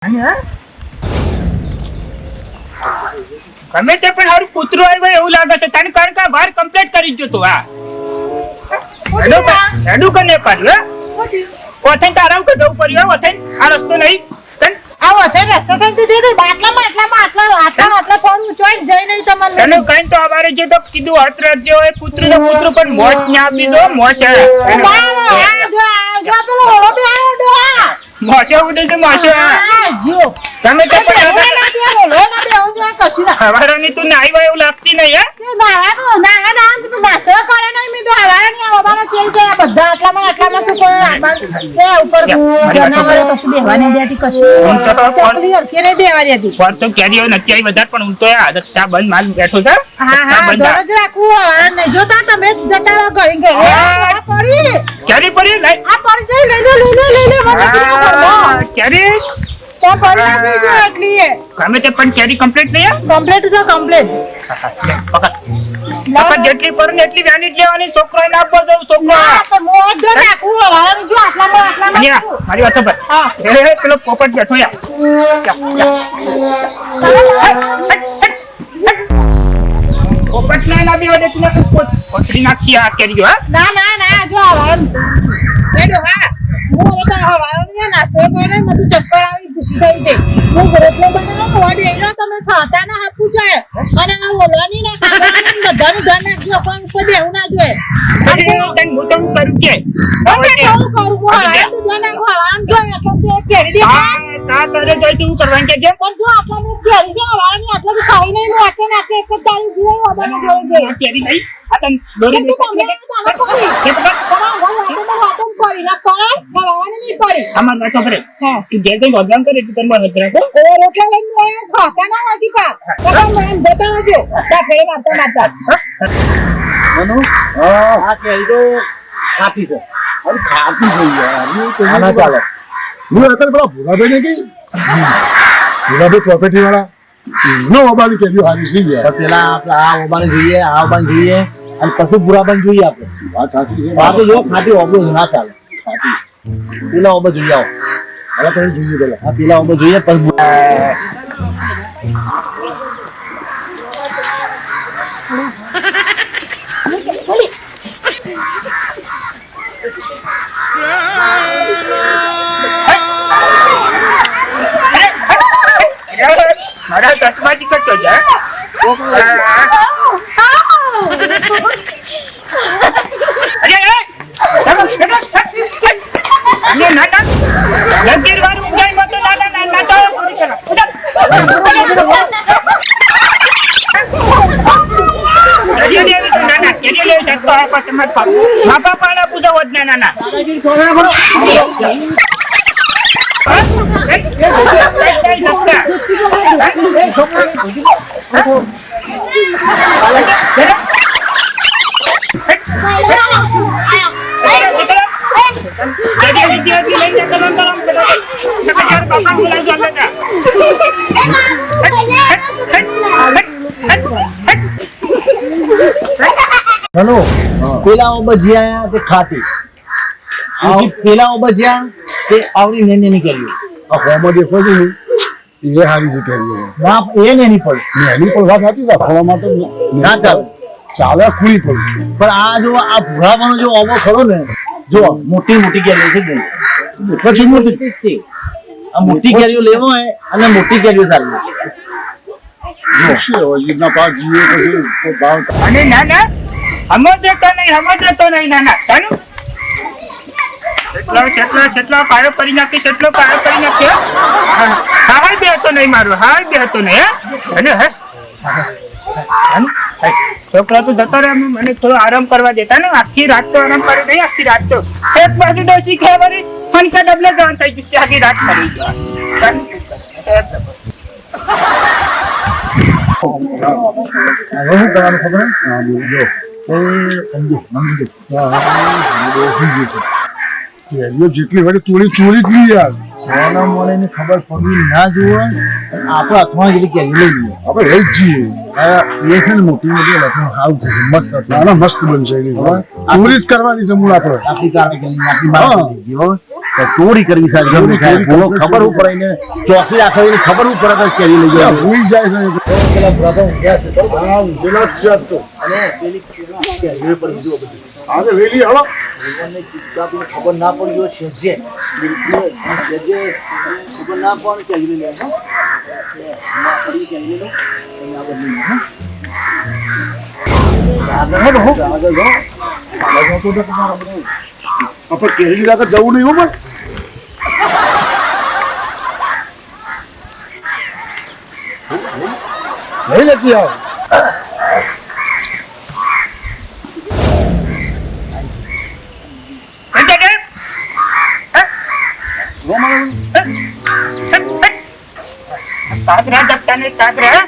ગમે તે પણ હારું કૂતરો આવ્યો એવું લાગે છે. તને કારણ કે બહાર કમ્પ્લીટ કરી જ તો આ હેડું કને પાડ્યું ઓથેન તારાવ કે જવું પડ્યું ઓથેન આ રસ્તો નહીં આ ઓથેન રસ્તો થઈ દીધો આટલા ફોન ચોઈન જઈ નહીં તમને તને કઈ તો અમારે જે તો કીધું હત રાજ્ય હોય પુત્ર પણ મોજ ન્યા આપી દો મોજ મોશે ઉડે છે મોશે તમે તો હવારાની તું નાઈ હોય એવું લાગતી નહીં હે નાસ્તો કરે નહીં મેં તો હવારાની બાબાનો ચેલ છે બધા આટલામાં શું કોઈ ઉપર જનાવરે કશું બેહવા નહીં દેતી કશું ચોકડી અરકે નહીં બેહવા દેતી પર તો કેરીઓ નથી આવી વધારે પણ હું તો આદતતા બંધ માલ બેઠો છે હા દરરોજ રાખું હવારા નહીં જોતા તમે જતા રહો ઘરે પડી કેરી પડી લઈ આ પડી જઈ લઈ લે કેરી તો પડી દીજો એટલી ગમે તે પણ કેરી કમ્પ્લીટ નહીં કમ્પ્લીટ તો કમ્પ્લીટ પકડ જેટલી પર ને એટલી વેની લેવાની છોકરાને આપવા દઉં છોકરા તો મોજ દો નાખું હવારાની જો આટલામાં મારી વાત પર એ પેલો પોપટ બેઠો યા પોપટ ના લાવી હોય તું પછડી નાખી આ કેરી હા ના જો હવારા હું હવે હવારાની નાસ્તો કરે મને ચક્કર આવી ખુશી થઈ ગઈ હું રોટલો બનાવો મોડ એનો તમે ખાતા ના હાથ પૂછાય અને આ બોલવાની ના ખાવાની બધાનું ધ્યાન રાખજો કોઈ ઉપર બેહું ના જોઈએ તને હું તો કરું કે હું કરું હવારા તું ધ્યાન રાખો હવારાનું જોઈએ તો કેરી દે તા તારે જોઈ તું કરવાનું કે જે પણ જો આટલા મે કેરી દે હવારાની આટલા તો ખાઈ નહીં હું આટલે નાખે એક જ તારી જીવો બાબાને જોઈ દે કેરી નહીં આ તને દોરી તું તમે તારા પકડી કે વાતો કરી ના કરે હવારાની નહીં પડી અમાર વાતો કરે હા તું જે કઈ વગામ કરે તું તને મત રાખો એ રોટલા લઈને ખાતા ના હોતી પાપ તો મેં જતા નજો ફેરે મારતા મનો આ કેરી તો ખાતી છે અરે ખાતી છે યાર આના ચાલે હું અત્યારે પેલા ભૂરાભાઈ ને કઈ ભૂરાભાઈ પ્રોપર્ટી વાળા નો ઓબાની કેરીઓ હારી છે યાર પેલા આપણે આ ઓબાને જોઈએ આ ઓબાને જોઈએ અને પછી ભૂરાબાને જોઈએ આપણે વાત સાચી છે આ તો જો ખાટી ઓબો ના ચાલે ખાતી પેલા ઓબો જોઈએ આવો હવે તમે જોઈએ પેલા આ પેલા ઓબો જોઈએ પછી મારા ચશ્માથી કરતો જાય પેલા ઓબો જ્યાં તે ખાટી પેલા ઓબો જ્યાં તે આવડી નેની કર્યું આ ફોર્મમાં દેખો છે ને એ હારી છે કેરીઓ ના એ નેની પડી એની પણ વાત હતી ફોર્મમાં તો ના ચાલે ચાલે ખુલી પડી પણ આ જો આ ભૂરાવાનો જો ઓબો ખરો ને જો મોટી મોટી કેરીઓ છે ને પછી મોટી આ મોટી કેરીઓ લેવો હોય અને મોટી કેરીઓ ચાલવી ના પાક જીવે પછી ભાવ અને ના સમજતો નહીં ના તાનું કેટલો પાયો કરી નાખી કેટલો પાયો કરી નાખ્યો હાય બે હતો નહીં મારું હાય બે હતો નહીં હે છોકરા તો જતો રહે મને થોડો આરામ કરવા દેતા ને આખી રાત તો આરામ કરી નહીં આખી રાત તો એક બાજુ ડોસી ખેવારી ફનકા ડબલે જવાનું થઈ ગયું આખી રાત કરી ગયો હવે શું કરવાનું ખબર હા બોલો કેરીઓ જેટલી વાળી ચોરી જ નહીં યાર સોના મોને ની ખબર પડી ના જુઓ આપણે હાથમાં જેટલી કેરી લઈ લઈએ આપણે રહી જ જઈએ એ છે ને મોટી મોટી લખણ હાવ છે મસ્ત નાના મસ્ત બનશે એની ચોરી જ કરવાની છે મૂળ આપણે આપણી કારણે આપણી બાર જીવો ચોરી કરવી સાહેબ બોલો ખબર હું પડે ને ચોકી રાખો એને ખબર હું પડે કે કેરી લઈ જાય ભૂઈ જાય છે પેલા બ્રાધો ઊંઘ્યા છે બરોબર? હા ઊંઘેલા જ છે આજ તો અને પેલી કેરીઓ પર બીજું બધું આજે વેલી હળો ભગવાનને ચૂપચાપ ખબર ના પડી ગયો સેજે બિલકુલ સેજે ખબર ના પડે કે લઈ લે ના પડી કે લઈ લો આ બધું આગળ હો આગળ જો આપણે કેરી લાગે જવું નહીં હો પણ લઈ લેતી આવ તાદરા દત્તાને તાદરા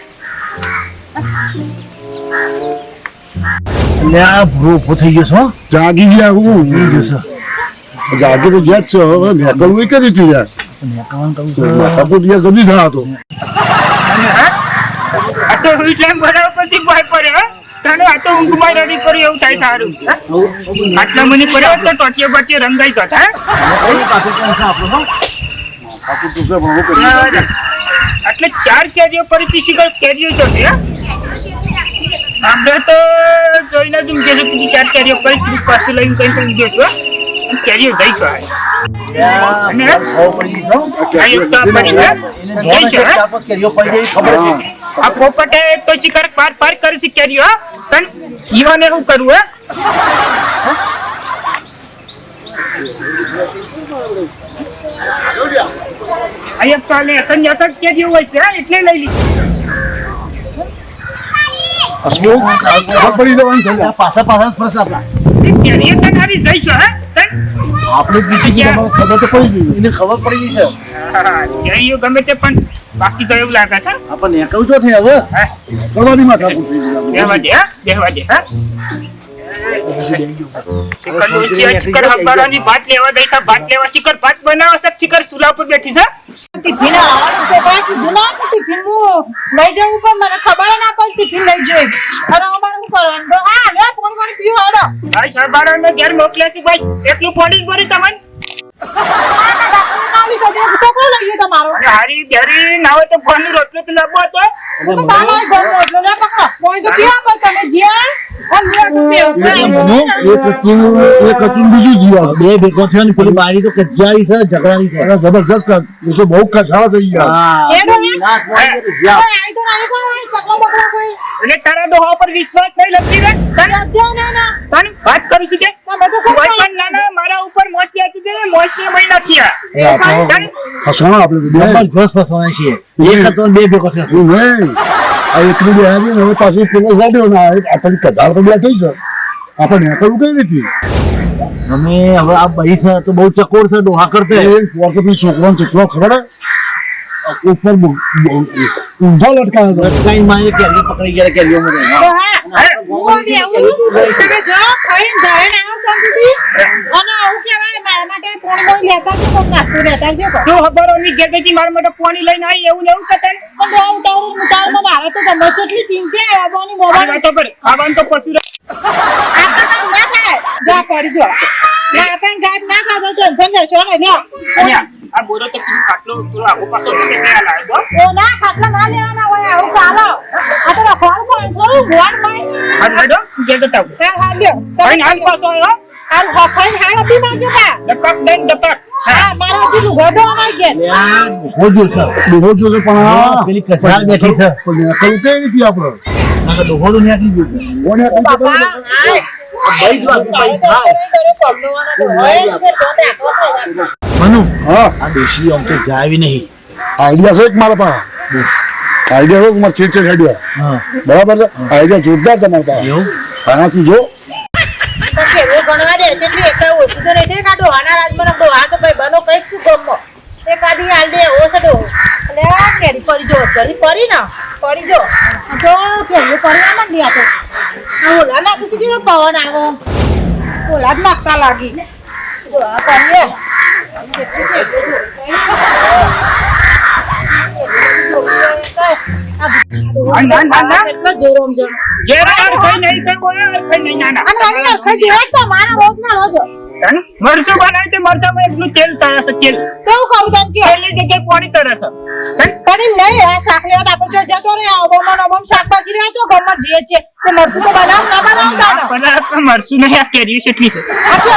આ ભૂરો ઉભો થઈ ગયો છો જાગી ગયા હું જાગી તો ગયા જ છે હવે મેકલવું એ કરી હતી યાર કપૂર યાર જલ્દી થયા હતો આ તો વિચાર બરાબર પછી ભાઈ પડે તારે આ તો ઊંઘમાં રેડી કરી એવું થાય સારું આટલા મને પડ્યો તો ટોચીએ બચીએ રંગાઈ જતા એટલે 4 કેરીઓ ફરીથી શીખર કેરીઓ છે આપણે તો જોઈને જ ઊંઘે છે કે 4 કેરીઓ ફરી પાસે લઈને કઈ ઊંઘ્યો છો કેરીઓ જઈ છો અને આ પોપટે તો શિકાર પાર કરી છે કેરીઓ તન જીવાને શું કરવું અહીંયા કાલે સંજાસક કેરીઓ હોય છે એટલે લઈ લીધી પડી જવાની છે પાછા પાછા જ પ્રશ્ન આપણા કેરીઓ તન આવી જઈ છો આપણે બીજી ખબર તો પડી ગઈ એને ખબર પડી ગઈ છે કેરીઓ ગમે તે પણ બાકી તો એવું લાગે છે આપણને એકલું તો થઈ હવે કરવાની માં ઠાકુર થઈ ગયા બેહવા દે શિખર હંબારાની ભાત લેવા ગઈ હતા ભાત લેવા શિખર ભાત બનાવે છે શિખર ચૂલા પર બેઠી છે ટિફિન આવવાનું છે ભાઈ કીધું ના કે ટિફિન હું લઈ જવું પણ મને ખબર ના પડી ટિફિન લઈ જઈ અને અમારે શું કરવાનું તો હા લે ફોન કરી પીવો હાલો ભાઈ સરબારાને ઘેર મોકલ્યા છે ભાઈ એટલું પોલીસ ભરી તમને છોકરો લઈ ગયો તમારો અને હારી ઘેરી ના હોય તો ફોન રોટલો તો લાવવો હતો તો તારા ઘર મોટલો ને પકડો કોઈ તો પીવા પર તમે જ્યાં બીજું જીવા બે ભેગો થયો ને પેલી બારી તો કજ્જારી છે ઝઘડાની છે જબરજસ્ત એ તો બહુ કઠાળ થઈ ગયા એટલે તારા ડોહા પર વિશ્વાસ નહીં લખી દે તને વાત કરું છું કે કોઈ પણ નાના મારા ઉપર મોતી હતી દે મોતી મહી નાખ્યા હસવાનું આપણે જબરજસ્ત ફસવાના છીએ એક હતો ને બે ભેગો થયો એવું નહીં આ એકલું બે આવી હવે પાછું પેલો લાડ્યો ને આપણી કઢાળ તો બેઠી છે આપણે નેકળવું કઈ નથી અમે હવે આ બહી છે તો બહુ ચકોર છે ડોહા કરતે છોકરો કેટલો ખબર ઉપર ઊંધા લટકાયો લટકાઈ માં એ કેરી પકડી ગયા કેરીઓ મને તું ખબર અમી કે કે મારા માટે પાણી લઈને આવી એવું ને એવું કહેતા ખાવાનું તો પશુ આ બોરો તો કીધું ખાટલો થોડો આગો પાછો કે ત્યાં લાવ્યો હાલ હાડો જે તો તાવ ભાઈ હાલ પાછો આવ્યો ડપક દન ડપક હોજો છે પણ પેલી કચાર બેઠી છે નેકળવું કઈ નથી આપણે નાકા ડોહોડું નેકળી ગયું કોને મનુ હા આ દેશી આમ તો જાવી નહીં આઈડિયા છે એક મારા પાસે આઈડિયા છે મારે ચેક આઈડિયા હા બરાબર છે આઈડિયા જોરદાર તમારા પાસે એવું આનાથી જો પવન આવો ઓલા જ નાખતા લાગી જો આ કરીએ જે યાર કઈ નહીં કઈ બોલે કઈ નહીં નાના અને વાણી અરખાઈ જોયા તો મારા રોજ ના રોજ મરચું બનાવી તે મરચામાં એટલું તેલ તરે છે તેલ તો હું કહું તને કે તેલની જગ્યાએ પાણી તરે છે પણ નહીં આ શાક લેવા તો આપણે જો જતો રે ઓબમ શાકભાજી લેવા જો ઘરમાં જે છે તે મરચું તો બનાવ ના બનાવ તાનો પણ મરચું નહીં આ કેરીઓ કેટલી છે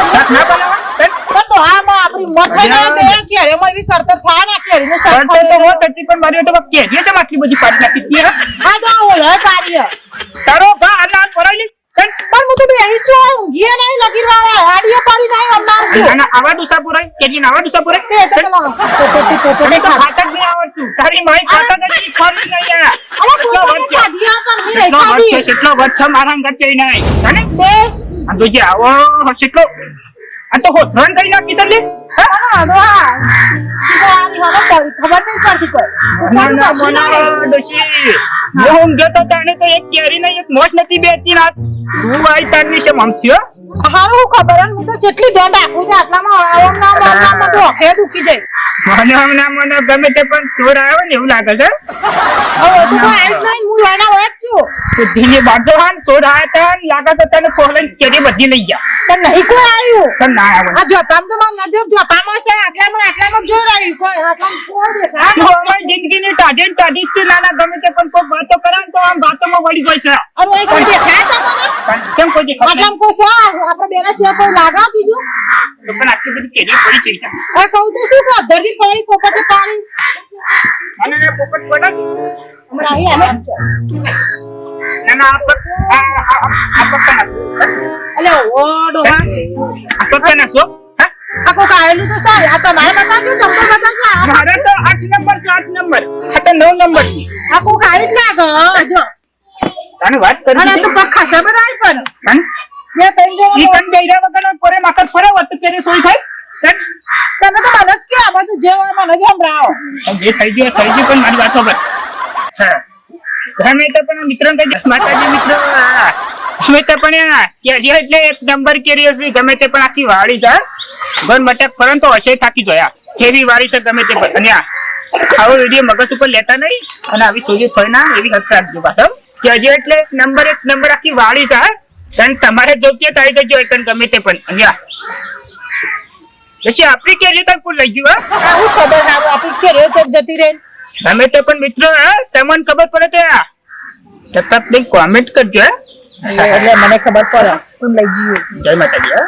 શાક ના બનાવવા પણ તો આમાં આપણી મઠે ના દે કે અરે મય બી કરતર થા ના કે નું શાક પણ તો હોત હતી પણ મારી તો કેરીઓ છે આટલી બધી પાડી નાખી હતી આ તો ઓલે કાર્ય તારો ભા અનાજ ભરાઈ પણ હું તો બેહી છો ઊંઘીએ નહીં લગી વાળા આડિયો પાડી નહીં અમના અને આવા દુસા પુરાય કેરી આવા દુસા પુરાય તે તો પેલા તને તો ખાતા જ નહીં આવડતું તારી માઈ ખાતા જ નહીં ખાવી નહીં યાર અરે કોઈ ખાધીયા પણ નહીં ખાધી કેટલો વર્ષ મારા અંગત કઈ નહીં અને તે આ તો જે આવો કેટલો આ તો હોથરણ કરી નાખી તને હા ખબર નહીં પડતી કોઈ ના ડોશી હું ગયો તને તો એક કેરી નહીં એક મોસ નથી બેતી ના તું આઈ તાર વિશે મમથ્યો હારું ખબર હું તો જેટલી ધ્યાન રાખું છું આટલામાં આમ ના બધું ઓખે દુખી જાય મને ગમે તે પણ ચોર આવ્યો ને એવું લાગે છે હવે તો કોઈ આઈ નહીં હું એના વચ છું બુદ્ધિની બાજુ હાન ચોર આવ્યા હતા લાગે તો તને કોલેજ કેરી બધી લઈ ગયા પણ નહીં કોઈ આવ્યું પણ ના આવે આ જોતામ તો મારી નજર જોતામાં છે આટલામાં જોઈ રહ્યું કોઈ આટલામાં કોઈ દેખાય તો અમારી જિંદગીની ટાઢી જ છે નાના ગમે તે પણ કોઈ વાતો કરે ને તો આમ વાતોમાં વળી જાય છે અરે એ કોઈ દેખાય તમને પણ કેમ કોઈ દેખાય આટલામાં કોઈ છે આપણે બેના સિવાય કોઈ લાગા બીજું તો પણ આટલી બધી કેરી પડી છે ત્યાં હવે કહું તો શું કે ધરતી પાણી પોપટે પાણી અને ને પોપટ પડે હમણાં અહીં આને ના આ પક્કા અલે ઓ ડોહા આ પક્કા ના છો આ કોઈ આયેલું તો સારું આ તો મારે બતાવજો ચંપલ બતાવજો મારે તો 8 નંબર છે 8 નંબર આ તો 9 નંબર છે આ કોઈ આઈ જ ના જો તને વાત કરી અને તો પગ ખાસા બધા આઈ પણ પણ બે ત્રણ જણા ઈ કન ગઈરા વગર કોરે માકર ફરે વત કેરી સોઈ થાય તમે તો મને જ કે આમાં તો જે હોય મને જ સંભળાવો જે થઈ ગયું પણ મારી વાતો પર હા તમે તો પણ મિત્ર કઈ માતાજી મિત્ર તમે તો પણ કે જે એટલે એક નંબર કેરી હશે ગમે તે પણ આખી વાળી છે ઘર મટક ફરન તો હશે થાકી જોયા કેવી વાળી છે ગમે તે પણ અને આવો વિડીયો મગજ ઉપર લેતા નહીં અને આવી સોજી થઈ ના એવી હદ રાખજો પાછળ કે જે એટલે એક નંબર આખી વાળી છે તન તમારે જોકે થઈ જજો એકન ગમે તે પણ અને પછી આપણી કેરી તક લઈ ગયું આવું ખબર હારું આપી કે રેવ તક જતી રહે તમે તો પણ મિત્રો તમને ખબર પડે તો સતત કોમેન્ટ કરજો એટલે મને ખબર પડે તું લઈ જઈએ જય માતાજી